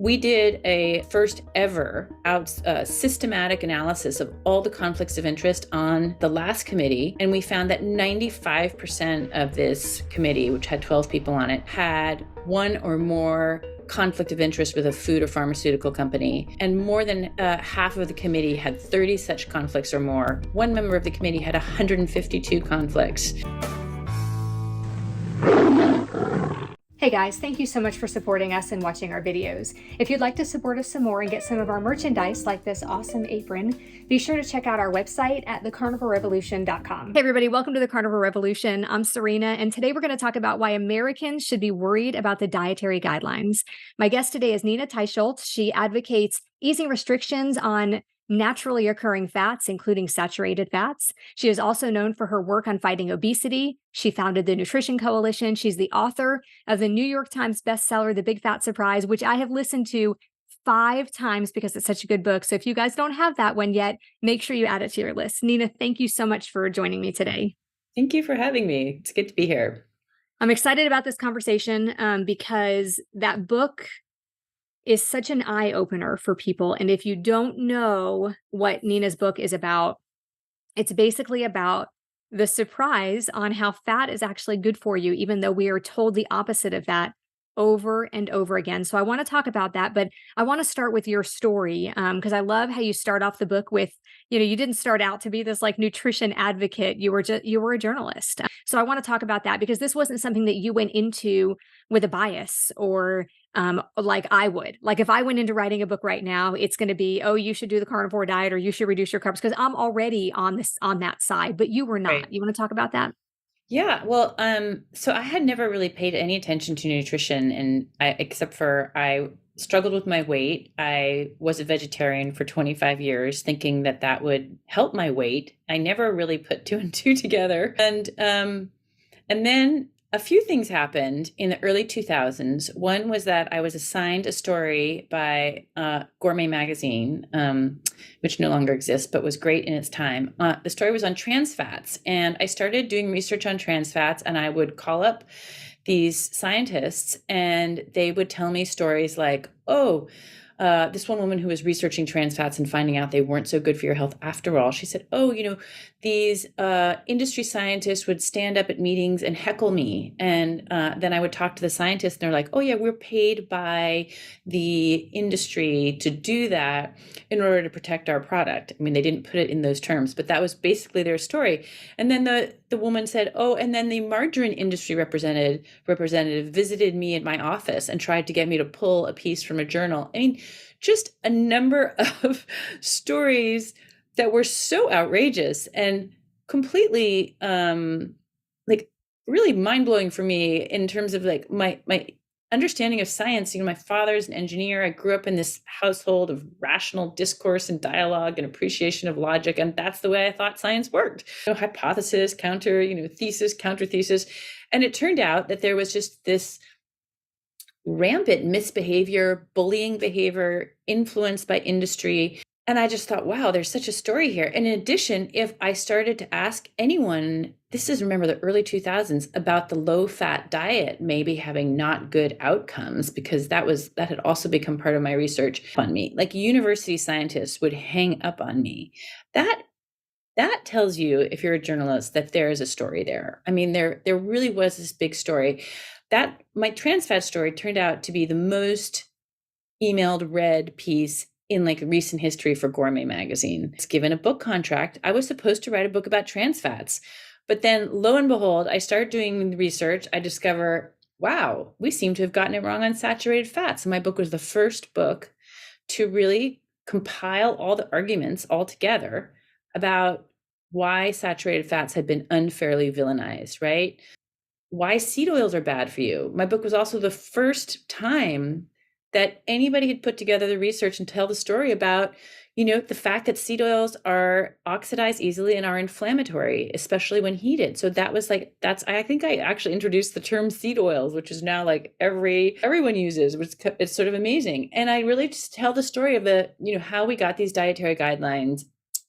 We did a first ever systematic analysis of all the conflicts of interest on the last committee. And we found that 95% of this committee, which had 12 people on it, had one or more conflict of interest with a food or pharmaceutical company. And more than half of the committee had 30 such conflicts or more. One member of the committee had 152 conflicts. Hey guys, thank you so much for supporting us and watching our videos. If you'd like to support us some more and get some of our merchandise like this awesome apron, be sure to check out our website at thecarnivorerevolution.com. Hey everybody, welcome to the Carnivore Revolution. I'm Serena, and today we're going to talk about why Americans should be worried about the dietary guidelines. My guest today is Nina Teicholz. She advocates easing restrictions on naturally occurring fats, including saturated fats. She is also known for her work on fighting obesity. She founded the Nutrition Coalition. She's the author of the New York Times bestseller, The Big Fat Surprise, which I have listened to 5 times because it's such a good book. So if you guys don't have that one yet, make sure you add it to your list. Nina, thank you so much for joining me today. Thank you for having me. It's good to be here. I'm excited about this conversation because that book is such an eye-opener for people. And if you don't know what Nina's book is about, it's basically about the surprise on how fat is actually good for you, even though we are told the opposite of that over and over again. So I want to talk about that, but I want to start with your story because I love how you start off the book with, you didn't start out to be this like nutrition advocate. You were a journalist. So I want to talk about that because this wasn't something that you went into with a bias or like I would. Like if I went into writing a book right now, it's going to be, oh, you should do the carnivore diet or you should reduce your carbs because I'm already on that side, but you were not. Right. You want to talk about that? Yeah, well, so I had never really paid any attention to nutrition, and except for I struggled with my weight. I was a vegetarian for 25 years, thinking that would help my weight. I never really put 2 and 2 together, and then a few things happened in the early 2000s. One was that I was assigned a story by Gourmet magazine, which no longer exists, but was great in its time. The story was on trans fats, and I started doing research on trans fats, and I would call up these scientists, and they would tell me stories like, this one woman who was researching trans fats and finding out they weren't so good for your health after all, she said, these industry scientists would stand up at meetings and heckle me. And then I would talk to the scientists and they're like, oh yeah, we're paid by the industry to do that in order to protect our product. I mean, they didn't put it in those terms, but that was basically their story. And then the woman said, and then the margarine industry representative visited me at my office and tried to get me to pull a piece from a journal. I mean, just a number of stories that were so outrageous and completely really mind-blowing for me in terms of like my understanding of science. My father's an engineer. I grew up in this household of rational discourse and dialogue and appreciation of logic, and that's the way I thought science worked. Hypothesis, counter, thesis, counter thesis. And it turned out that there was just this rampant misbehavior, bullying behavior, influenced by industry. And I just thought, wow, there's such a story here. And in addition, if I started to ask anyone, remember the early 2000s, about the low-fat diet maybe having not good outcomes, because that had also become part of my research on me. Like university scientists would hang up on me. That tells you, if you're a journalist, that there is a story there. I mean, there really was this big story. That my trans fat story turned out to be the most emailed, read piece in like recent history for Gourmet magazine. It's given a book contract. I was supposed to write a book about trans fats, but then lo and behold, I started doing the research. I discover, wow, we seem to have gotten it wrong on saturated fats. And my book was the first book to really compile all the arguments all together about why saturated fats had been unfairly villainized, right? Why seed oils are bad for you. My book was also the first time that anybody had put together the research and tell the story about, the fact that seed oils are oxidized easily and are inflammatory, especially when heated. So I think I actually introduced the term seed oils, which is now like everyone uses, which it's sort of amazing. And I really just tell the story of how we got these dietary guidelines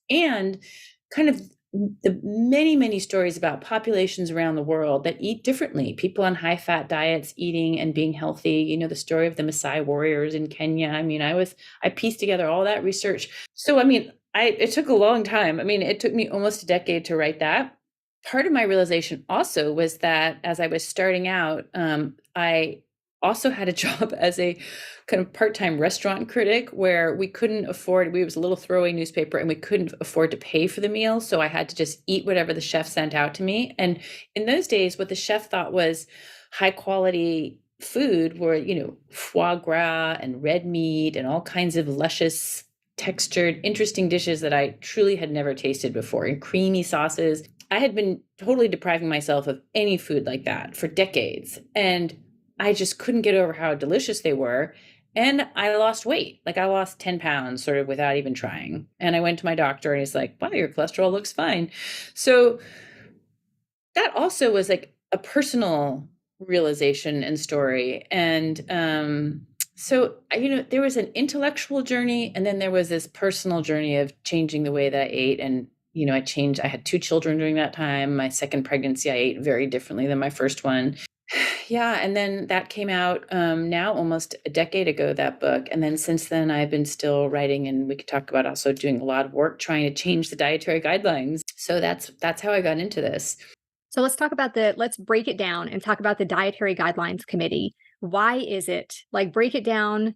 and kind of the many, many stories about populations around the world that eat differently. People on high fat diets eating and being healthy. You know, the story of the Maasai warriors in Kenya. I mean, I pieced together all that research. So, I mean, it took a long time. I mean, it took me almost a decade to write that. Part of my realization also was that as I was starting out, I also had a job as a kind of part-time restaurant critic where we couldn't afford, we was a little throwaway newspaper and we couldn't afford to pay for the meal. So I had to just eat whatever the chef sent out to me. And in those days, what the chef thought was high quality food were, you know, foie gras and red meat and all kinds of luscious, textured, interesting dishes that I truly had never tasted before, and creamy sauces. I had been totally depriving myself of any food like that for decades. And I just couldn't get over how delicious they were. And I lost weight. Like I lost 10 pounds sort of without even trying. And I went to my doctor and he's like, wow, your cholesterol looks fine. So that also was like a personal realization and story. And so, you know, there was an intellectual journey and then there was this personal journey of changing the way that I ate. And, you know, I had 2 children during that time. My second pregnancy, I ate very differently than my first one. Yeah, and then that came out now almost a decade ago, that book. And then since then, I've been still writing, and we could talk about also doing a lot of work trying to change the dietary guidelines. So that's how I got into this. So let's break it down and talk about the Dietary Guidelines Committee. Why is it, like, break it down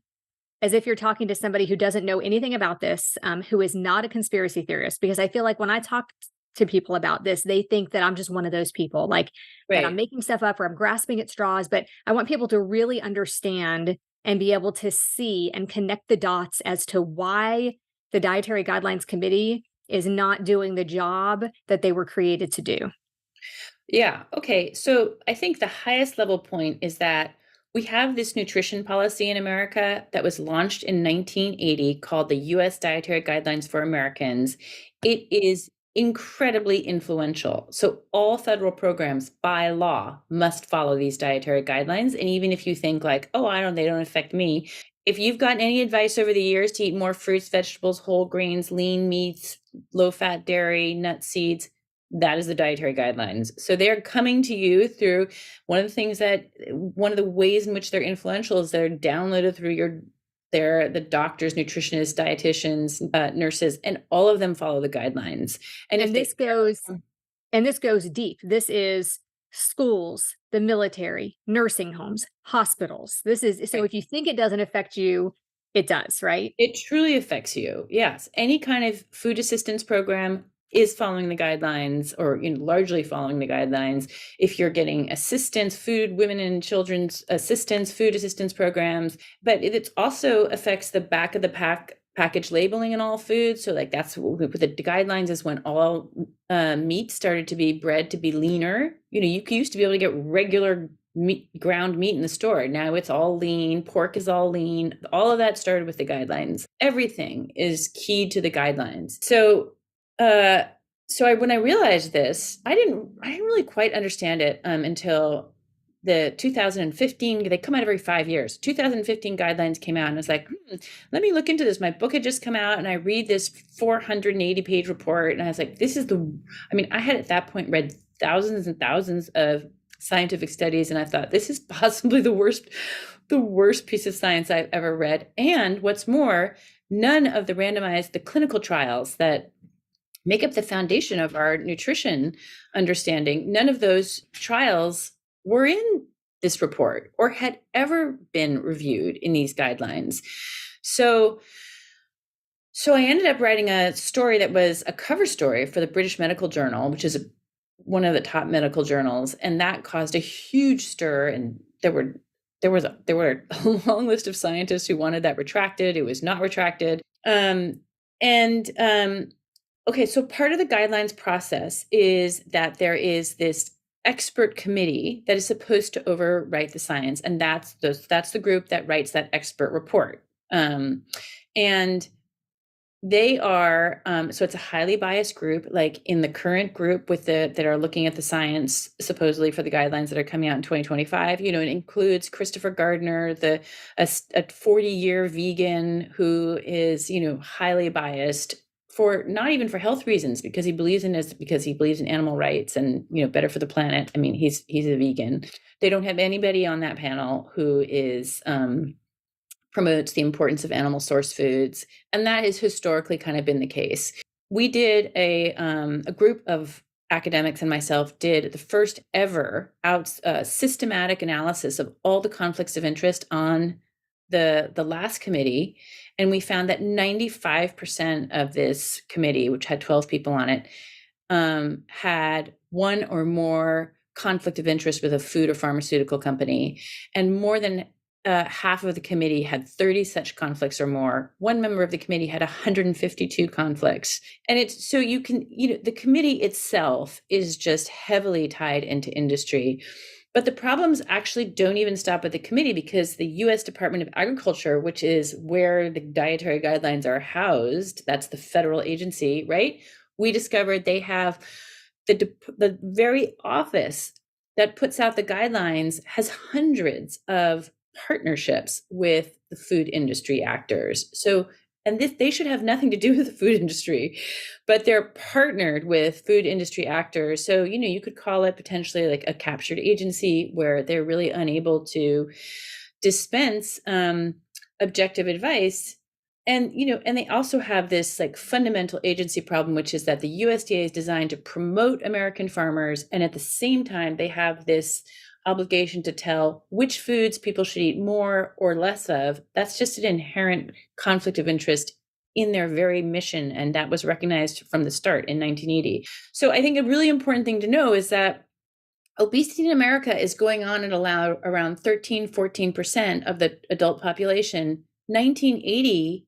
as if you're talking to somebody who doesn't know anything about this, who is not a conspiracy theorist? Because I feel like when I talk to people about this, they think that I'm just one of those people, like that I'm Right. making stuff up or I'm grasping at straws. But I want people to really understand and be able to see and connect the dots as to why the Dietary Guidelines Committee is not doing the job that they were created to do. Yeah. Okay. So I think the highest level point is that we have this nutrition policy in America that was launched in 1980 called the US Dietary Guidelines for Americans. It is incredibly influential. So all federal programs by law must follow these dietary guidelines. And even if you think like, oh, they don't affect me. If you've gotten any advice over the years to eat more fruits, vegetables, whole grains, lean meats, low fat dairy, nuts, seeds, that is the dietary guidelines. So they're coming to you through one of the ways in which they're influential is they're downloaded through the doctors, nutritionists, dietitians, nurses, and all of them follow the guidelines. And if And they, this goes deep. This is schools, the military, nursing homes, hospitals. This is so right, if you think it doesn't affect you, it does, right? it truly affects you. Yes. Any kind of food assistance program is following the guidelines or, you know, largely following the guidelines. If you're getting assistance, women and children's assistance, food assistance programs, but it also affects the back of the package labeling in all foods. So like that's what the guidelines is when all meat started to be bred to be leaner. You know, you used to be able to get regular ground meat in the store. Now it's all lean. Pork is all lean. All of that started with the guidelines. Everything is keyed to the guidelines. So, when I realized this, I didn't really quite understand it until the 2015. They come out every 5 years. 2015 guidelines came out, and I was like, let me look into this. My book had just come out, and I read this 480-page report, and I was like, I had at that point read thousands and thousands of scientific studies, and I thought this is possibly the worst piece of science I've ever read. And what's more, none of the clinical trials that make up the foundation of our nutrition understanding, none of those trials were in this report or had ever been reviewed in these guidelines. So I ended up writing a story that was a cover story for the British Medical Journal, which is one of the top medical journals, and that caused a huge stir. And there were a long list of scientists who wanted that retracted. It was not retracted. Okay, so part of the guidelines process is that there is this expert committee that is supposed to overwrite the science, and that's the group that writes that expert report. And they are so it's a highly biased group. Like in the current group that are looking at the science supposedly for the guidelines that are coming out in 2025, you know, it includes Christopher Gardner, a 40-year vegan who is, you know, highly biased, for not even for health reasons, because he believes in this, because he believes in animal rights and, better for the planet. I mean, he's a vegan. They don't have anybody on that panel who is promotes the importance of animal source foods, and that has historically kind of been the case. We did a group of academics and myself did the first ever systematic analysis of all the conflicts of interest on the last committee, and we found that 95% of this committee, which had 12 people on it, had one or more conflict of interest with a food or pharmaceutical company, and more than half of the committee had 30 such conflicts or more. One member of the committee had 152 conflicts. And it's so you can, the committee itself is just heavily tied into industry. But the problems actually don't even stop at the committee, because the US Department of Agriculture, which is where the dietary guidelines are housed, that's the federal agency, right? We discovered they have the very office that puts out the guidelines has hundreds of partnerships with the food industry actors. So, and they should have nothing to do with the food industry, but they're partnered with food industry actors. So, you could call it potentially like a captured agency where they're really unable to dispense objective advice. And, and they also have this like fundamental agency problem, which is that the USDA is designed to promote American farmers. And at the same time, they have this obligation to tell which foods people should eat more or less of. That's just an inherent conflict of interest in their very mission. And that was recognized from the start in 1980. So I think a really important thing to know is that obesity in America is going on at around 13, 14% of the adult population. 1980,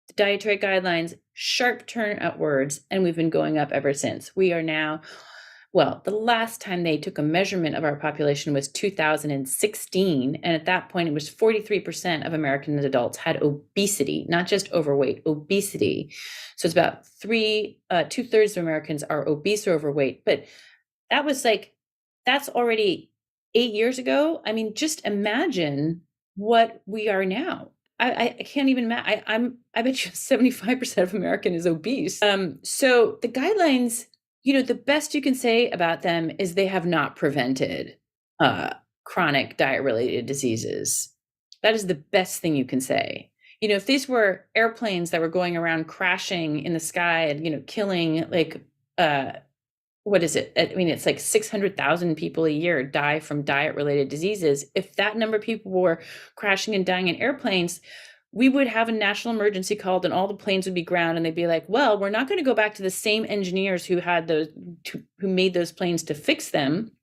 the dietary guidelines, sharp turn upwards, and we've been going up ever since. We are now, well, the last time they took a measurement of our population was 2016. And at that point, it was 43% of American adults had obesity, not just overweight, obesity. So it's about 2/3 of Americans are obese or overweight. But that was that's already 8 years ago. I mean, just imagine what we are now. I can't even I bet you 75% of American is obese. So the guidelines, the best you can say about them is they have not prevented chronic diet-related diseases. That is the best thing you can say. If these were airplanes that were going around crashing in the sky and, killing what is it? I mean, it's like 600,000 people a year die from diet-related diseases. If that number of people were crashing and dying in airplanes, we would have a national emergency called and all the planes would be ground, and they'd be like, well, we're not going to go back to the same engineers who who made those planes to fix them.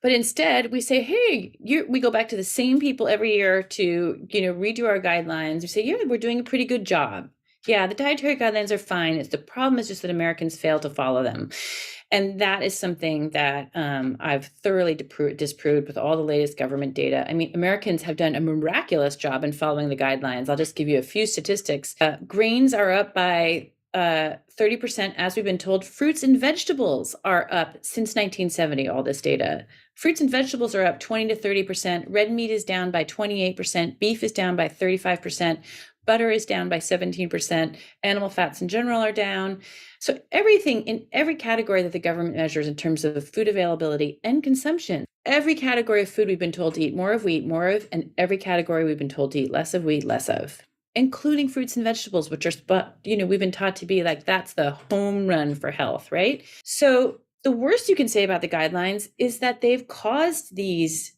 But instead, we say, hey, we go back to the same people every year to, redo our guidelines. We say, yeah, we're doing a pretty good job. Yeah, the dietary guidelines are fine. The problem is just that Americans fail to follow them. And that is something that I've thoroughly disproved with all the latest government data. I mean, Americans have done a miraculous job in following the guidelines. I'll just give you a few statistics. Grains are up by 30%, as we've been told. Fruits and vegetables are up since 1970, all this data. Fruits and vegetables are up 20 to 30%. Red meat is down by 28%. Beef is down by 35%. Butter is down by 17%. Animal fats in general are down. So everything in every category that the government measures in terms of food availability and consumption, every category of food we've been told to eat more of, we eat more of, and every category we've been told to eat less of, we eat less of, including fruits and vegetables, which are, we've been taught to be like, that's the home run for health, right? So the worst you can say about the guidelines is that they've caused these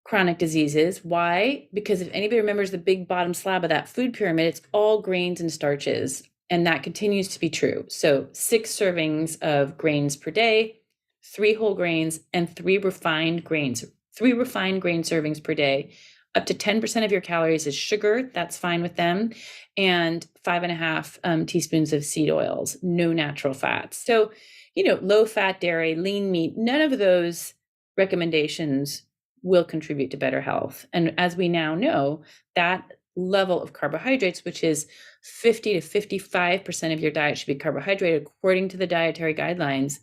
chronic diseases. Why? Because if anybody remembers the big bottom slab of that food pyramid, it's all grains and starches. And that continues to be true. So 6 servings of grains per day, 3 whole grains, and 3 refined grains. 3 refined grain servings per day. Up to 10% of your calories is sugar. That's fine with them. And 5.5 teaspoons of seed oils, no natural fats. So, low fat dairy, lean meat, none of those recommendations will contribute to better health. And as we now know, that level of carbohydrates, which is 50 to 55% of your diet should be carbohydrate, according to the dietary guidelines,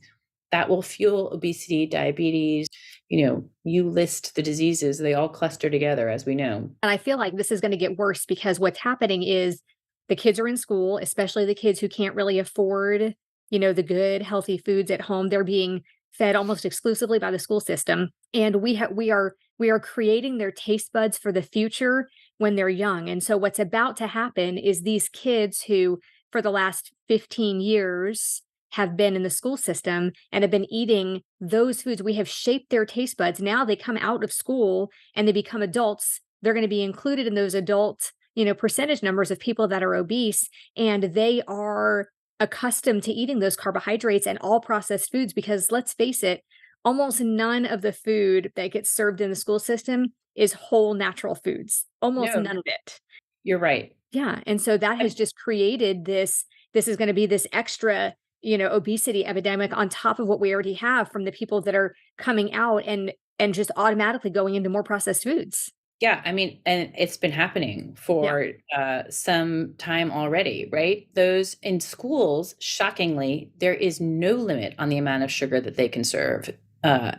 that will fuel obesity, diabetes. You list the diseases, they all cluster together, as we know. And I feel like this is going to get worse because what's happening is the kids are in school, especially the kids who can't really afford, the good, healthy foods at home. They're being fed almost exclusively by the school system. And we are creating their taste buds for the future when they're young. And so what's about to happen is these kids who, for the last 15 years, have been in the school system and have been eating those foods, we have shaped their taste buds. Now they come out of school and they become adults. They're going to be included in those adult, percentage numbers of people that are obese, and they are accustomed to eating those carbohydrates and all processed foods, because let's face it, almost none of the food that gets served in the school system is whole natural foods. Almost No, none of it. you're right. Yeah. And so that has just created this is going to be this extra, obesity epidemic on top of what we already have from the people that are coming out and just automatically going into more processed foods. Yeah, I mean, and it's been happening Yeah. for some time already, right? Those in schools, shockingly, there is no limit on the amount of sugar that they can serve.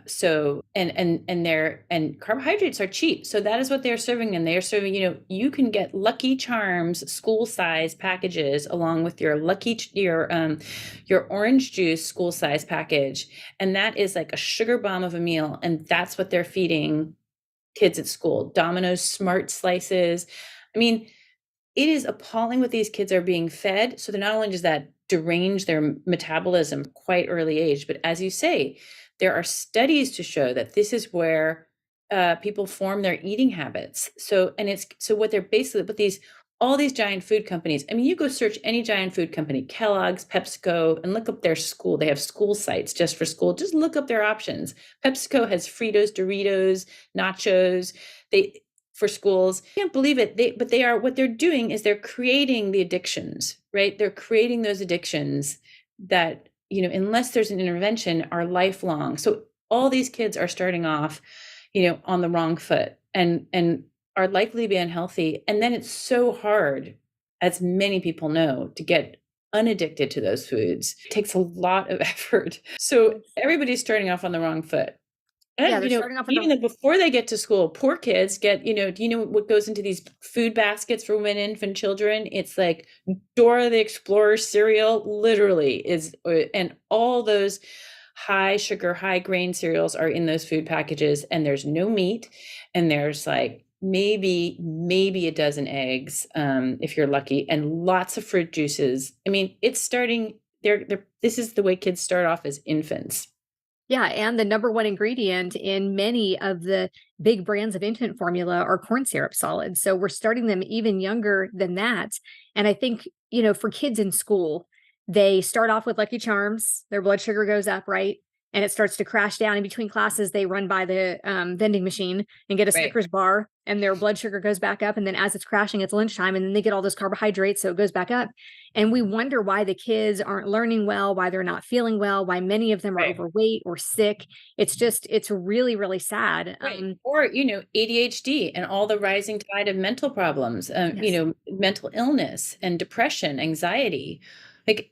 So and carbohydrates are cheap. So that is what they're serving. And they're serving, you can get Lucky Charms school size packages along with your your orange juice school size package. And that is like a sugar bomb of a meal. And that's what they're feeding kids at school. Domino's Smart Slices. I mean, it is appalling what these kids are being fed. So they're not only does that derange their metabolism quite early age, but as you say, there are studies to show that this is where people form their eating habits. So what they're basically, but all these giant food companies, I mean, you go search any giant food company, Kellogg's, PepsiCo, and look up their school. They have school sites just for school. Just look up their options. PepsiCo has Fritos, Doritos, nachos. For schools. I can't believe it. What they're doing is they're creating the addictions, right? They're creating those addictions that, unless there's an intervention, are lifelong. So all these kids are starting off, on the wrong foot and are likely to be unhealthy. And then it's so hard, as many people know, to get unaddicted to those foods. It takes a lot of effort. So everybody's starting off on the wrong foot. And, Yeah, they're starting off with even before they get to school, poor kids get, do you know what goes into these food baskets for women, infant children? It's like Dora the Explorer cereal, literally and all those high sugar, high grain cereals are in those food packages, and there's no meat, and there's like maybe a dozen eggs, if you're lucky, and lots of fruit juices. I mean, it's starting this is the way kids start off as infants. Yeah, and the number one ingredient in many of the big brands of infant formula are corn syrup solids. So we're starting them even younger than that. And I think, for kids in school, they start off with Lucky Charms, their blood sugar goes up, right? And it starts to crash down in between classes. They run by the vending machine and get a Snickers bar, and their blood sugar goes back up. And then as it's crashing, it's lunchtime, and then they get all those carbohydrates, so it goes back up. And we wonder why the kids aren't learning well, why they're not feeling well, why many of them are overweight or sick. It's really, really sad. Right. Or, ADHD and all the rising tide of mental problems, Yes. Mental illness and depression, anxiety. Like,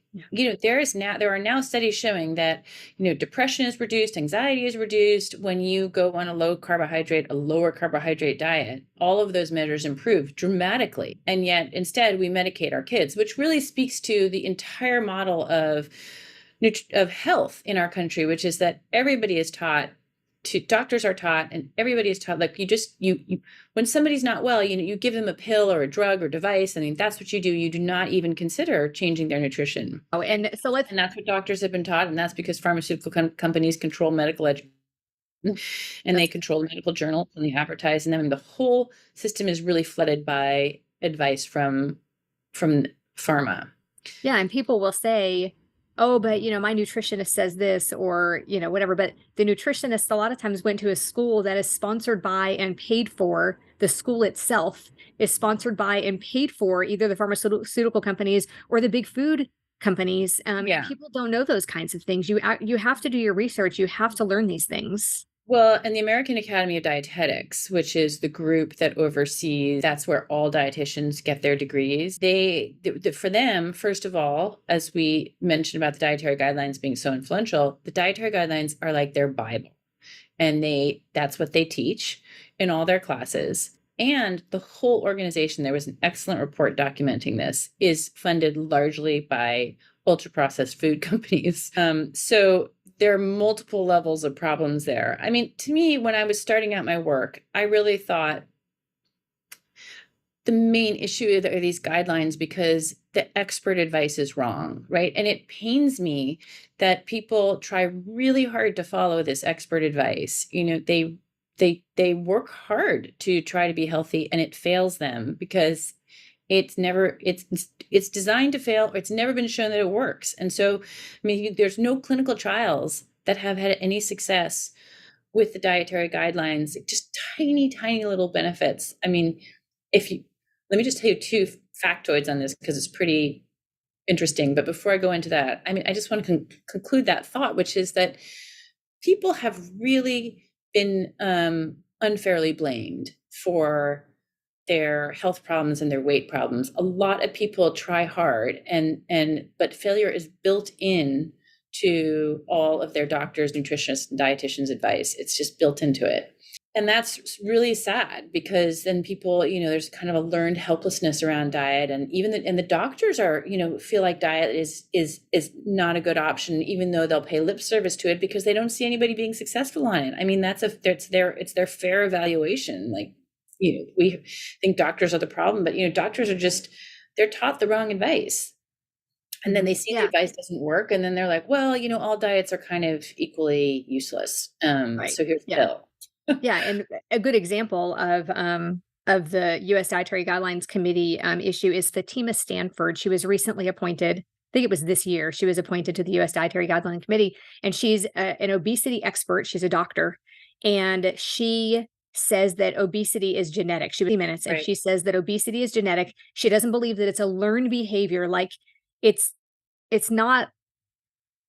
there are now studies showing that, depression is reduced, anxiety is reduced when you go on a lower carbohydrate diet. All of those measures improve dramatically. And yet instead we medicate our kids, which really speaks to the entire model of health in our country, which is that everybody is taught doctors are taught, and everybody is taught, like, you when somebody's not well, you give them a pill or a drug or device. I mean, that's what you do. You do not even consider changing their nutrition. Oh, and that's what doctors have been taught. And that's because pharmaceutical companies control medical education, and they control the medical journals, and they advertise in them. And the whole system is really flooded by advice from pharma. Yeah. And people will say, oh, but my nutritionist says this, or whatever. But the nutritionist a lot of times went to a school that is sponsored by and paid for. The school itself is sponsored by and paid for either the pharmaceutical companies or the big food companies. People don't know those kinds of things. You have to do your research. You have to learn these things. Well, and the American Academy of Dietetics, which is the group that oversees, that's where all dietitians get their degrees. For them, first of all, as we mentioned about the dietary guidelines being so influential, the dietary guidelines are like their Bible. And that's what they teach in all their classes. And the whole organization, there was an excellent report documenting this, is funded largely by ultra processed food companies. So there are multiple levels of problems there. I mean, to me, when I was starting out my work, I really thought the main issue are these guidelines because the expert advice is wrong, right? And it pains me that people try really hard to follow this expert advice. They work hard to try to be healthy, and it fails them because it's designed to fail, or it's never been shown that it works. And so, I mean, there's no clinical trials that have had any success with the dietary guidelines, just tiny little benefits. I mean, let me just tell you two factoids on this because it's pretty interesting. But before I go into that, I mean, I just want to conclude that thought, which is that people have really been unfairly blamed for their health problems and their weight problems. A lot of people try hard, but failure is built in to all of their doctors, nutritionists, and dietitians' advice. It's just built into it. And that's really sad because then people, there's kind of a learned helplessness around diet, and the doctors are, feel like diet is not a good option, even though they'll pay lip service to it because they don't see anybody being successful on it. I mean, it's their fair evaluation. Like, we think doctors are the problem, but doctors are they're taught the wrong advice. And then they see the advice doesn't work, and then they're like, well, all diets are kind of equally useless. Right. So here's the bill. Yeah, and a good example of the U.S. Dietary Guidelines Committee issue is Fatima Stanford. She was recently appointed. I think it was this year. She was appointed to the U.S. Dietary Guidelines Committee, and she's an obesity expert. She's a doctor, and she says that obesity is genetic. She was minutes, and she says that obesity is genetic. She doesn't believe that it's a learned behavior. Like it's not.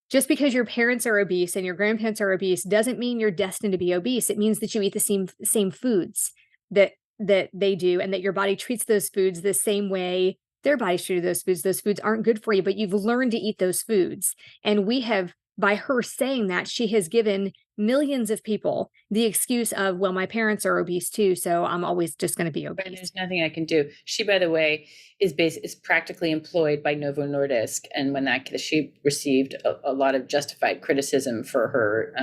Just because your parents are obese and your grandparents are obese doesn't mean you're destined to be obese. It means that you eat the same foods that they do, and that your body treats those foods the same way their bodies treat those foods. Those foods aren't good for you, but you've learned to eat those foods. And we have, by her saying that, she has given millions of people the excuse of, well, my parents are obese too, so I'm always just going to be obese. But there's nothing I can do. She, by the way, is practically employed by Novo Nordisk, and when she received a lot of justified criticism for her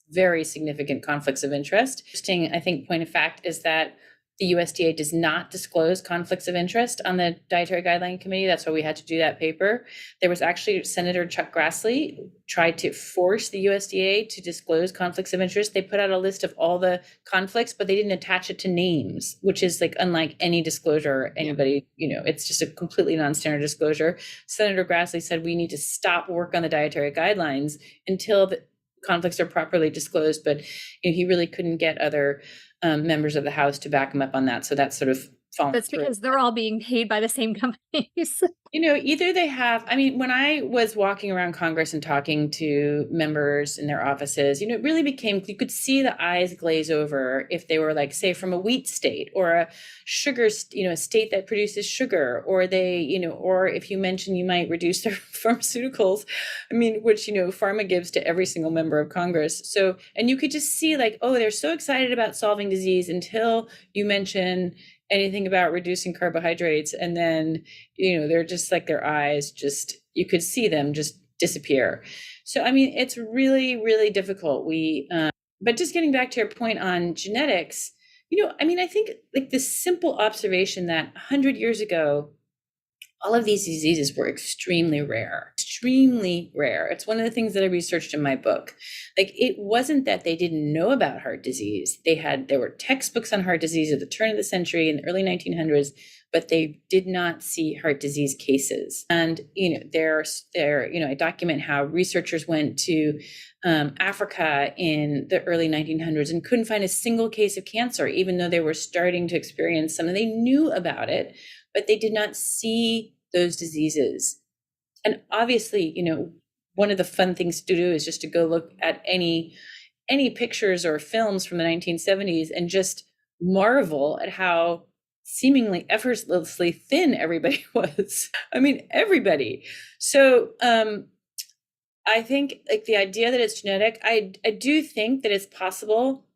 very significant conflicts of interest. Interesting, I think, point of fact is that the USDA does not disclose conflicts of interest on the Dietary Guideline Committee. That's why we had to do that paper. There was actually Senator Chuck Grassley tried to force the USDA to disclose conflicts of interest. They put out a list of all the conflicts, but they didn't attach it to names, which is like unlike any disclosure anybody, it's just a completely non-standard disclosure. Senator Grassley said we need to stop work on the dietary guidelines until the conflicts are properly disclosed, but he really couldn't get other members of the House to back him up on that. So that's sort of fallen That's through. because they're all being paid by the same companies. Either they have, I mean, when I was walking around Congress and talking to members in their offices, it really became, you could see the eyes glaze over if they were like, say, from a wheat state or a sugar, a state that produces sugar, or or if you mention you might reduce their pharmaceuticals, I mean, which, pharma gives to every single member of Congress. So, and you could just see like, oh, they're so excited about solving disease until you mention anything about reducing carbohydrates, and then they're just like, their eyes just, you could see them just disappear. So I mean, it's really difficult. But just getting back to your point on genetics, I mean, I think like this simple observation that 100 years ago all of these diseases were extremely rare. It's one of the things that I researched in my book. Like, it wasn't that they didn't know about heart disease. There were textbooks on heart disease at the turn of the century in the early 1900s, but they did not see heart disease cases. And, I document how researchers went to Africa in the early 1900s and couldn't find a single case of cancer, even though they were starting to experience some, and they knew about it, but they did not see those diseases. And obviously, one of the fun things to do is just to go look at any pictures or films from the 1970s and just marvel at how seemingly effortlessly thin everybody was. I mean, everybody. So I think like the idea that it's genetic, I do think that it's possible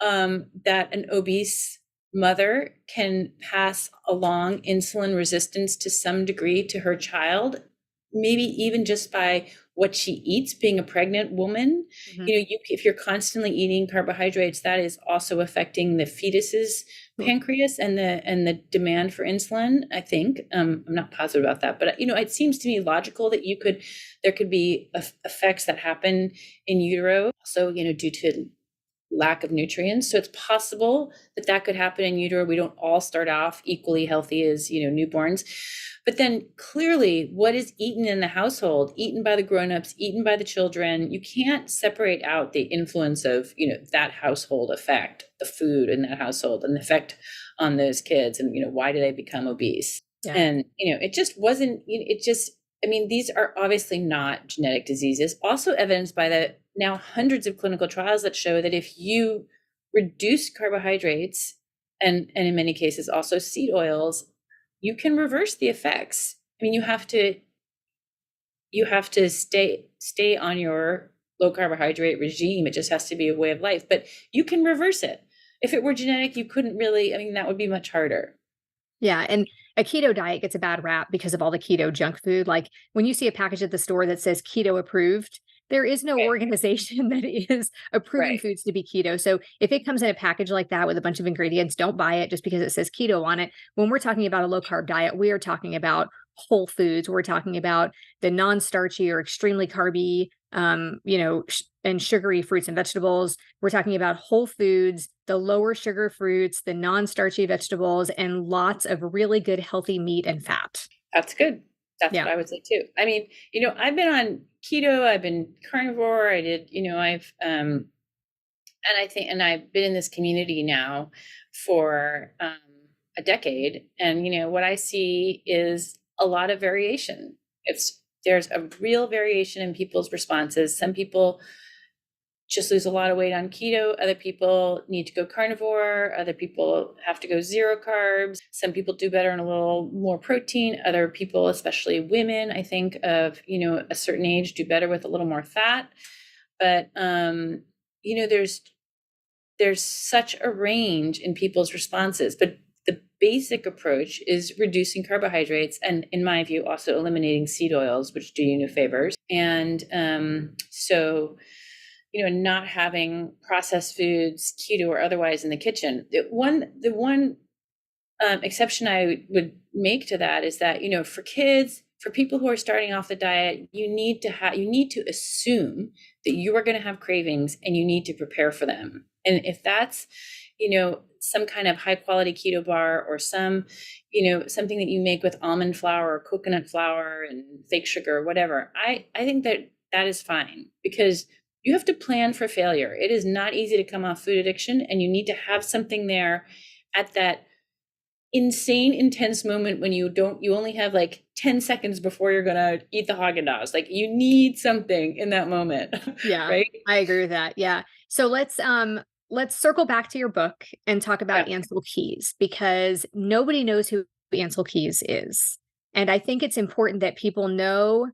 that an obese mother can pass along insulin resistance to some degree to her child, maybe even just by what she eats, being a pregnant woman. Mhm. If you're constantly eating carbohydrates, that is also affecting the fetus's pancreas and the demand for insulin, I think. I'm not positive about that, but it seems to me logical that there could be effects that happen in utero, so due to lack of nutrients. So it's possible that could happen in utero. We don't all start off equally healthy as, newborns. But then clearly what is eaten in the household, eaten by the grown-ups, eaten by the children, you can't separate out the influence of, that household effect, the food in that household and the effect on those kids. And, why do they become obese? Yeah. And, it just wasn't, these are obviously not genetic diseases, also evidenced by the now hundreds of clinical trials that show that if you reduce carbohydrates and in many cases also seed oils, you can reverse the effects. You have to stay on your low carbohydrate regime. It just has to be a way of life, but you can reverse it. If it were genetic, you couldn't really, that would be much harder. Yeah, and a keto diet gets a bad rap because of all the keto junk food. Like when you see a package at the store that says keto approved, there is no organization that is approving foods to be keto. So if it comes in a package like that with a bunch of ingredients, don't buy it just because it says keto on it. When we're talking about a low carb diet, we are talking about whole foods. We're talking about the non-starchy or extremely carby, and sugary fruits and vegetables. We're talking about whole foods, the lower sugar fruits, the non-starchy vegetables, and lots of really good healthy meat and fat. That's good. That's what I would say too. I've been on keto, I've been carnivore, I did, and I've been in this community now for a decade. And, what I see is a lot of variation. There's a real variation in people's responses. Some people just lose a lot of weight on keto. Other people need to go carnivore. Other people have to go zero carbs. Some people do better on a little more protein. Other people, especially women, I think of, a certain age, do better with a little more fat. But, there's such a range in people's responses. But the basic approach is reducing carbohydrates and, in my view, also eliminating seed oils, which do you no favors. And not having processed foods, keto or otherwise, in the kitchen. The one exception I would make to that is that, for kids, for people who are starting off the diet, you need to assume that you are going to have cravings and you need to prepare for them. And if that's, some kind of high quality keto bar or something that you make with almond flour or coconut flour and fake sugar or whatever, I think that is fine, because you have to plan for failure. It is not easy to come off food addiction, and you need to have something there at that insane, intense moment when you only have like 10 seconds before you're going to eat the Haagen-Dazs. Like, you need something in that moment. Yeah, right? I agree with that. Yeah. So let's circle back to your book and talk about Ancel Keys, because nobody knows who Ancel Keys is. And I think it's important that people know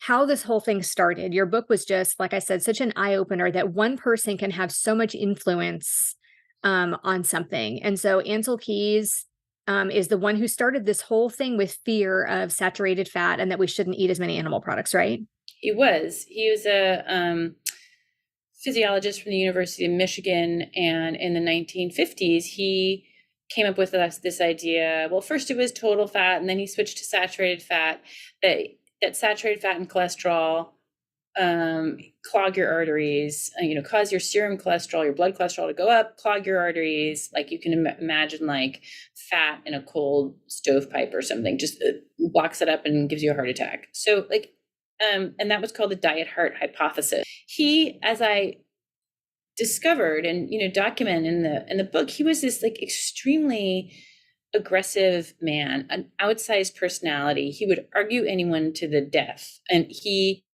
how this whole thing started. Your book was just, like I said, such an eye-opener that one person can have so much influence on something. And so Ancel Keys is the one who started this whole thing with fear of saturated fat and that we shouldn't eat as many animal products, right? He was a physiologist from the University of Michigan. And in the 1950s, he came up with this idea. Well, first it was total fat, and then he switched to saturated fat, that saturated fat and cholesterol clog your arteries, cause your serum cholesterol, your blood cholesterol to go up, clog your arteries. Like, you can imagine like fat in a cold stovepipe or something, just blocks it up and gives you a heart attack. So and that was called the diet heart hypothesis. He, as I discovered and, document in the book, he was this like extremely aggressive man, an outsized personality. He would argue anyone to the death. And he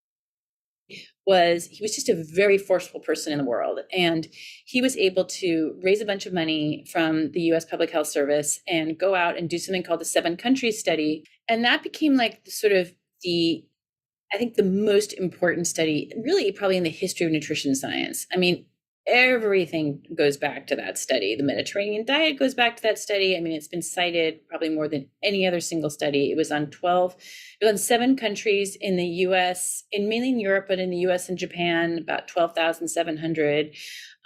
was just a very forceful person in the world. And he was able to raise a bunch of money from the US Public Health Service and go out and do something called the 7 Countries Study. And that became like I think the most important study, really, probably in the history of nutrition science. everything goes back to that study. The Mediterranean diet goes back to that study. I mean, it's been cited probably more than any other single study. It was on 7 countries in the US, mainly in Europe, but in the US and Japan, about 12,700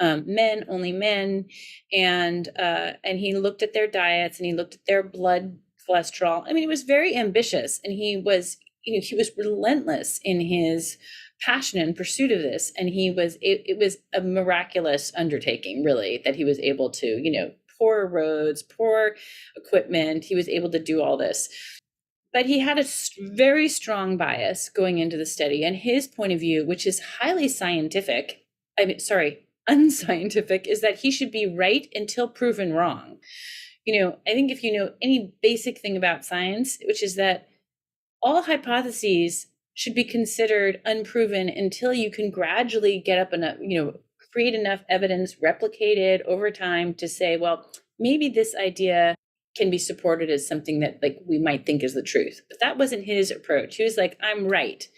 men, only men. And he looked at their diets and he looked at their blood cholesterol. I mean, it was very ambitious, and he was relentless in his passion and pursuit of this. And it was a miraculous undertaking, really, that he was able to, poor roads, poor equipment. He was able to do all this. But he had a very strong bias going into the study, and his point of view, which is highly scientific, unscientific, is that he should be right until proven wrong. I think if you know any basic thing about science, which is that all hypotheses should be considered unproven until you can gradually get up enough, create enough evidence replicated over time to say, well, maybe this idea can be supported as something that we might think is the truth. But that wasn't his approach. He was like, I'm right.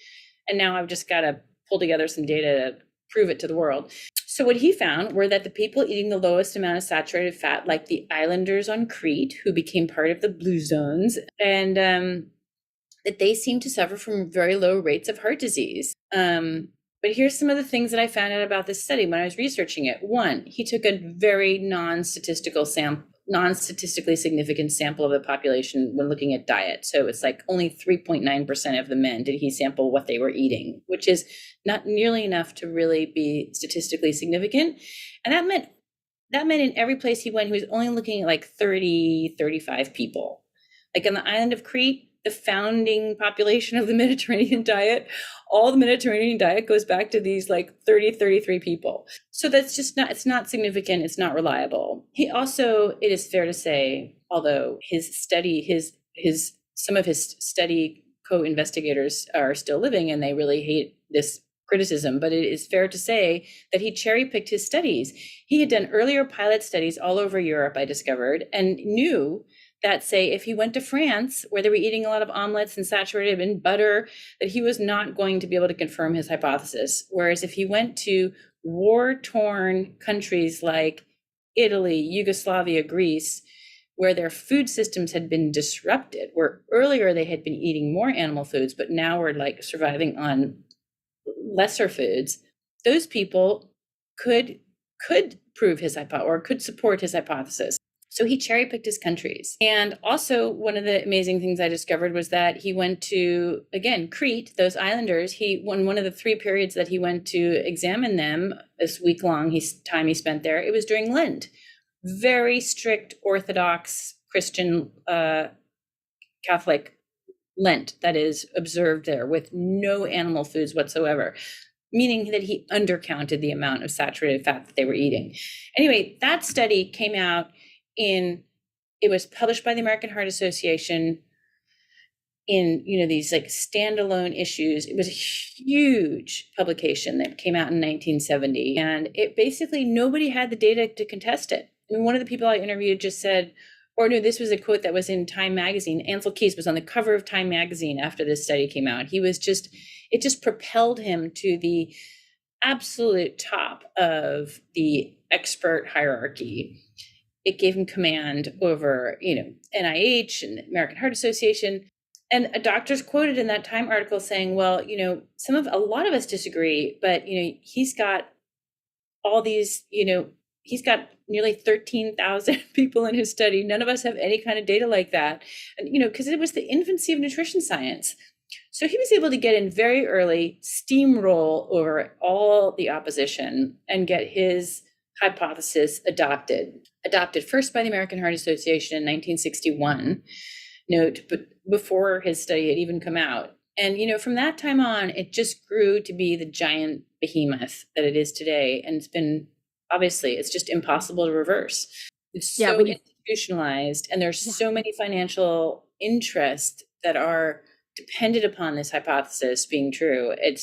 And now I've just got to pull together some data to prove it to the world. So what he found were that the people eating the lowest amount of saturated fat, like the islanders on Crete, who became part of the blue zones, and that they seem to suffer from very low rates of heart disease. But here's some of the things that I found out about this study when I was researching it. One, he took a very non-statistically significant sample of the population when looking at diet. So it's only 3.9% of the men did he sample what they were eating, which is not nearly enough to really be statistically significant. And that meant in every place he went, he was only looking at 30, 35 people. On the island of Crete, the founding population of the Mediterranean diet, all the Mediterranean diet goes back to these 30, 33 people. So that's just it's not significant. It's not reliable. He also, it is fair to say, although some of his study co-investigators are still living and they really hate this criticism, but it is fair to say that he cherry-picked his studies. He had done earlier pilot studies all over Europe, I discovered, and knew that, say, if he went to France, where they were eating a lot of omelets and saturated in butter, that he was not going to be able to confirm his hypothesis. Whereas if he went to war-torn countries like Italy, Yugoslavia, Greece, where their food systems had been disrupted, where earlier they had been eating more animal foods, but now were surviving on lesser foods, those people could prove his hypothesis or could support his hypothesis. So he cherry-picked his countries. And also, one of the amazing things I discovered was that he went to, again, Crete, those islanders. One of the 3 periods that he went to examine them, this week-long time he spent there, it was during Lent. Very strict Orthodox Christian Catholic Lent that is observed there, with no animal foods whatsoever, meaning that he undercounted the amount of saturated fat that they were eating. Anyway, that study came out it was published by the American Heart Association in, these standalone issues. It was a huge publication that came out in 1970. And it basically, nobody had the data to contest it. And one of the people I interviewed just said, this was a quote that was in Time magazine. Ansel Keys was on the cover of Time magazine after this study came out. It just propelled him to the absolute top of the expert hierarchy. It gave him command over, NIH and the American Heart Association. And doctors quoted in that Time article saying, well, a lot of us disagree, but, he's got all these, he's got nearly 13,000 people in his study. None of us have any kind of data like that. And, because it was the infancy of nutrition science. So he was able to get in very early, steamroll over all the opposition and get his hypothesis adopted first by the American Heart Association in 1961, but before his study had even come out. And, from that time on, it just grew to be the giant behemoth that it is today. And it's just impossible to reverse. It's so institutionalized, and there's so many financial interests that are dependent upon this hypothesis being true. It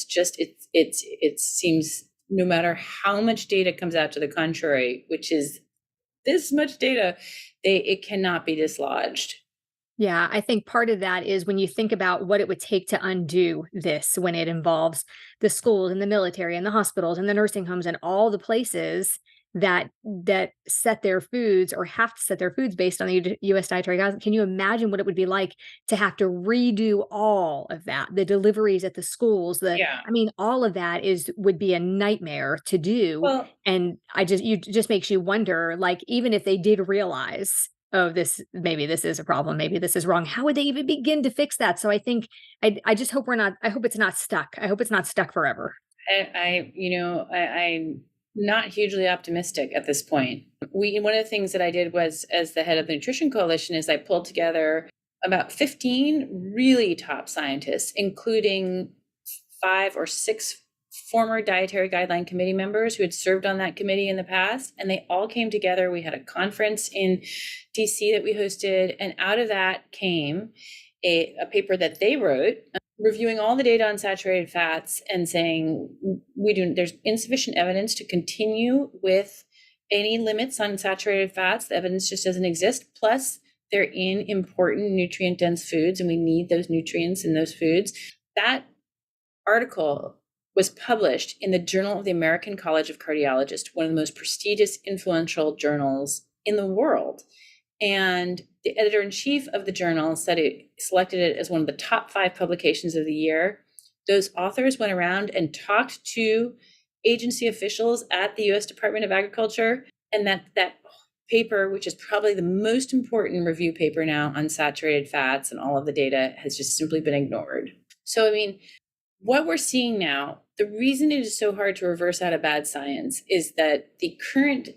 seems, no matter how much data comes out to the contrary, which is this much data, it cannot be dislodged. Yeah, I think part of that is when you think about what it would take to undo this, when it involves the schools and the military and the hospitals and the nursing homes and all the places that set their foods or have to set their foods based on the US dietary guidelines. Can you imagine what it would be like to have to redo all of that? The deliveries at the schools, Yeah. I mean, all of that would be a nightmare to do. Well, And just makes you wonder, like, even if they did realize, oh, maybe this is a problem, maybe this is wrong, how would they even begin to fix that? So I think I just hope I hope it's not stuck. I hope it's not stuck forever. I'm not hugely optimistic at this point. One of the things that I did was, as the head of the Nutrition Coalition, is I pulled together about 15 really top scientists, including 5 or 6 former Dietary Guideline Committee members who had served on that committee in the past. And they all came together. We had a conference in DC that we hosted. And out of that came a paper that they wrote, reviewing all the data on saturated fats and saying there's insufficient evidence to continue with any limits on saturated fats. The evidence just doesn't exist. Plus, they're in important nutrient dense foods, and we need those nutrients in those foods. That article was published in the Journal of the American College of Cardiologists, one of the most prestigious, influential journals in the world. And the editor-in-chief of the journal said it selected it as one of the top 5 publications of the year. Those authors went around and talked to agency officials at the U.S. Department of Agriculture, and that paper, which is probably the most important review paper now on saturated fats and all of the data, has just simply been ignored. So, I mean, what we're seeing now, the reason it is so hard to reverse out of bad science is that the current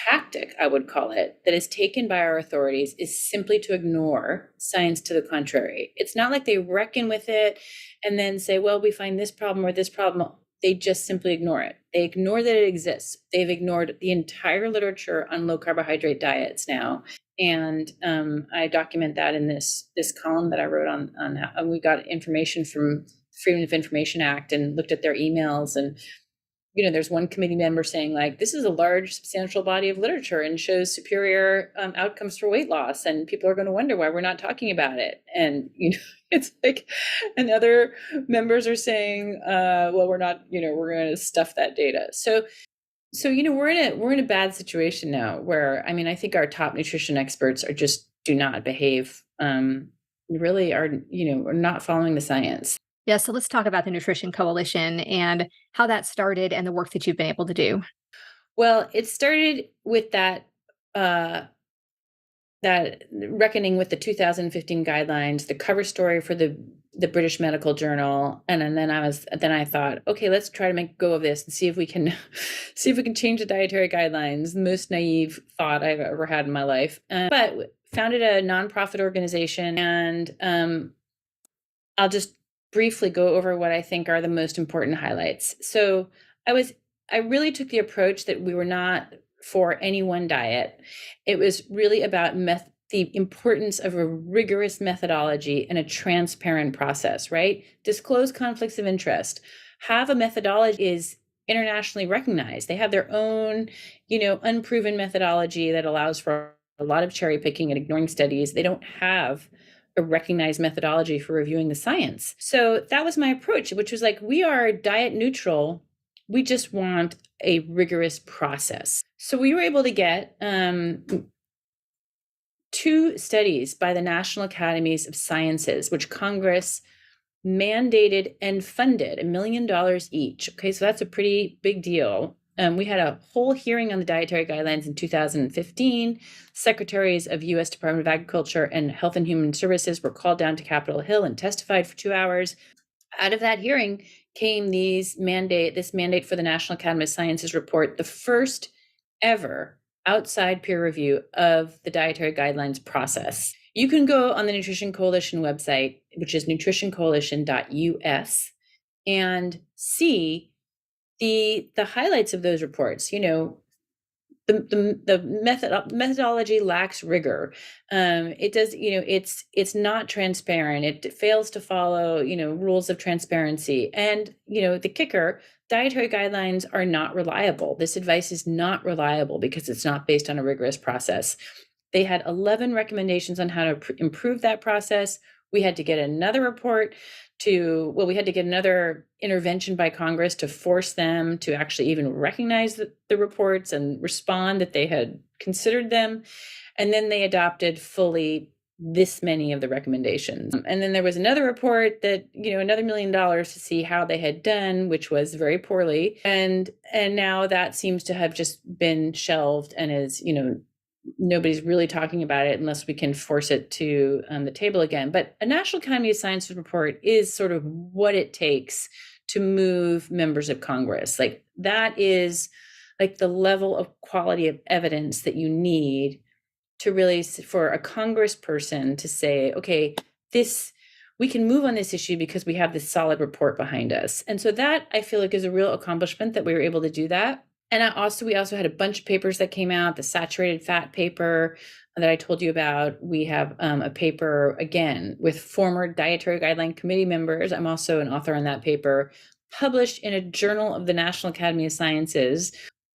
tactic, I would call it, that is taken by our authorities is simply to ignore science to the contrary. It's not like they reckon with it and then say, well, we find this problem or this problem. They just simply ignore it. They ignore that it exists. They've ignored the entire literature on low carbohydrate diets now. And I document that in this column that I wrote on how we got information from Freedom of Information Act and looked at their emails. And, there's one committee member saying, like, this is a large, substantial body of literature and shows superior outcomes for weight loss. And people are going to wonder why we're not talking about it. And, it's like, and other members are saying, well, we're not, we're going to stuff that data. So we're in a bad situation now where, I mean, I think our top nutrition experts do not behave, really are not following the science. Yeah, so let's talk about the Nutrition Coalition and how that started and the work that you've been able to do. Well, it started with that reckoning with the 2015 guidelines, the cover story for the British Medical Journal, and then I thought, okay, let's try to make go of this and see if we can change the dietary guidelines. The most naive thought I've ever had in my life, but founded a nonprofit organization, and I'll just briefly go over what I think are the most important highlights. So I really took the approach that we were not for any one diet. It was really about the importance of a rigorous methodology and a transparent process, right? Disclose conflicts of interest. Have a methodology is internationally recognized. They have their own, unproven methodology that allows for a lot of cherry picking and ignoring studies. They don't have a recognized methodology for reviewing the science. So that was my approach, which was like, we are diet neutral. We just want a rigorous process. So we were able to get 2 studies by the National Academies of Sciences, which Congress mandated and funded $1 million each. Okay, so that's a pretty big deal. We had a whole hearing on the dietary guidelines in 2015. Secretaries of U.S. Department of Agriculture and Health and Human Services were called down to Capitol Hill and testified for 2 hours. Out of that hearing came this mandate for the National Academy of Sciences report, the first ever outside peer review of the dietary guidelines process. You can go on the Nutrition Coalition website, which is nutritioncoalition.us, and see the highlights of those reports. The methodology lacks rigor. It does, it's not transparent. It fails to follow, rules of transparency. And, the kicker, dietary guidelines are not reliable. This advice is not reliable because it's not based on a rigorous process. They had 11 recommendations on how to improve that process. We had to get another report we had to get another intervention by Congress to force them to actually even recognize the reports and respond that they had considered them. And then they adopted fully this many of the recommendations. And then there was another report that, another $1 million to see how they had done, which was very poorly. And now that seems to have just been shelved and is, nobody's really talking about it unless we can force it to the table again. But a National Academy of Sciences report is sort of what it takes to move members of Congress. Like that is like the level of quality of evidence that you need to really, for a congressperson to say, okay, we can move on this issue because we have this solid report behind us. And so that I feel like is a real accomplishment that we were able to do that. And we also had a bunch of papers that came out, the saturated fat paper that I told you about. We have a paper, again, with former Dietary Guideline Committee members. I'm also an author on that paper, published in a journal of the National Academy of Sciences,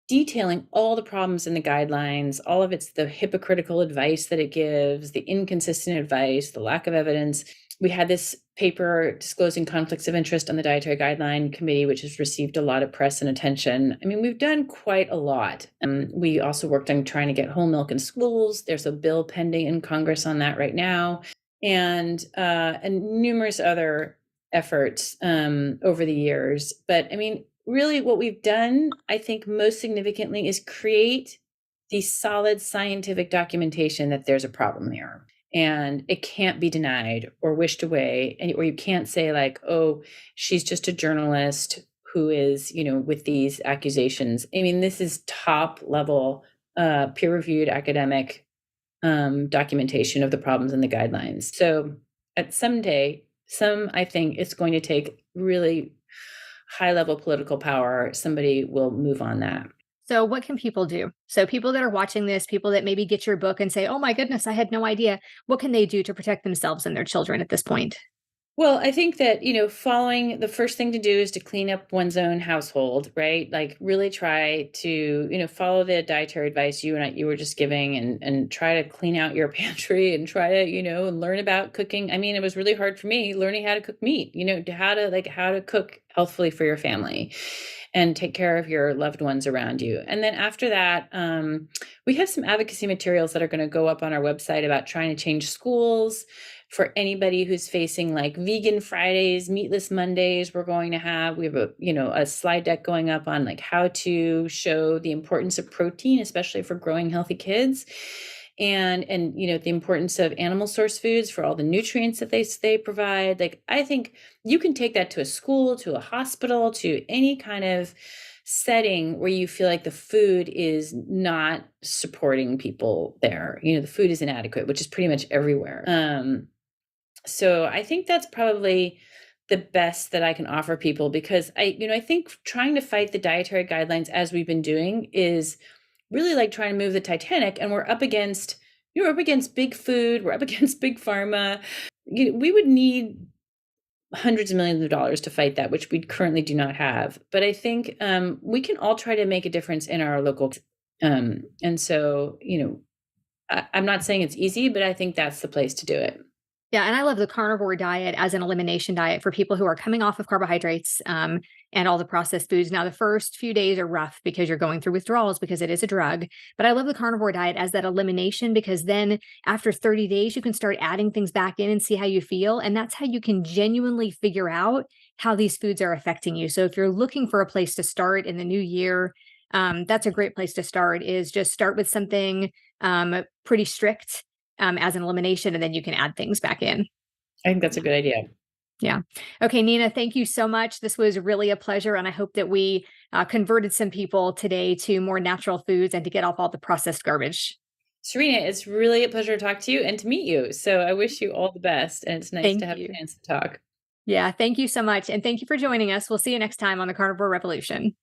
detailing all the problems in the guidelines, all of the hypocritical advice that it gives, the inconsistent advice, the lack of evidence. We had this paper disclosing conflicts of interest on the Dietary Guideline Committee, which has received a lot of press and attention. I mean, we've done quite a lot. We also worked on trying to get whole milk in schools. There's a bill pending in Congress on that right now, and numerous other efforts over the years. But I mean, really what we've done, I think most significantly, is create the solid scientific documentation that there's a problem here. And it can't be denied or wished away. Or you can't say like, oh, she's just a journalist who is, with these accusations. I mean, this is top level peer-reviewed academic documentation of the problems in the guidelines. So at I think it's going to take really high level political power. Somebody will move on that. So what can people do? So people that are watching this, people that maybe get your book and say, oh my goodness, I had no idea. What can they do to protect themselves and their children at this point? Well, I think that, the first thing to do is to clean up one's own household, right? Like really try to, follow the dietary advice you were just giving and try to clean out your pantry and try to, and learn about cooking. I mean, it was really hard for me learning how to cook meat, how to cook healthfully for your family and take care of your loved ones around you. And then after that, we have some advocacy materials that are going to go up on our website about trying to change schools. For anybody who's facing like vegan Fridays, meatless Mondays, we have a slide deck going up on like how to show the importance of protein, especially for growing healthy kids. And the importance of animal source foods for all the nutrients that they provide. Like, I think you can take that to a school, to a hospital, to any kind of setting where you feel like the food is not supporting people there. The food is inadequate, which is pretty much everywhere. So I think that's probably the best that I can offer people, because I think trying to fight the dietary guidelines as we've been doing is really like trying to move the Titanic, and we're up against big food, we're up against big pharma. We would need hundreds of millions of dollars to fight that, which we currently do not have. But I think we can all try to make a difference in our local. And so, I'm not saying it's easy, but I think that's the place to do it. Yeah, and I love the carnivore diet as an elimination diet for people who are coming off of carbohydrates and all the processed foods. Now, the first few days are rough because you're going through withdrawals because it is a drug. But I love the carnivore diet as that elimination, because then after 30 days, you can start adding things back in and see how you feel. And that's how you can genuinely figure out how these foods are affecting you. So if you're looking for a place to start in the new year, that's a great place to start, is just start with something pretty strict as an elimination, and then you can add things back in. I think that's a good idea. Yeah. Okay, Nina, thank you so much. This was really a pleasure. And I hope that we converted some people today to more natural foods and to get off all the processed garbage. Serena, it's really a pleasure to talk to you and to meet you. So I wish you all the best. And it's nice to have a chance to talk. Yeah, thank you so much. And thank you for joining us. We'll see you next time on the Carnivore Revolution.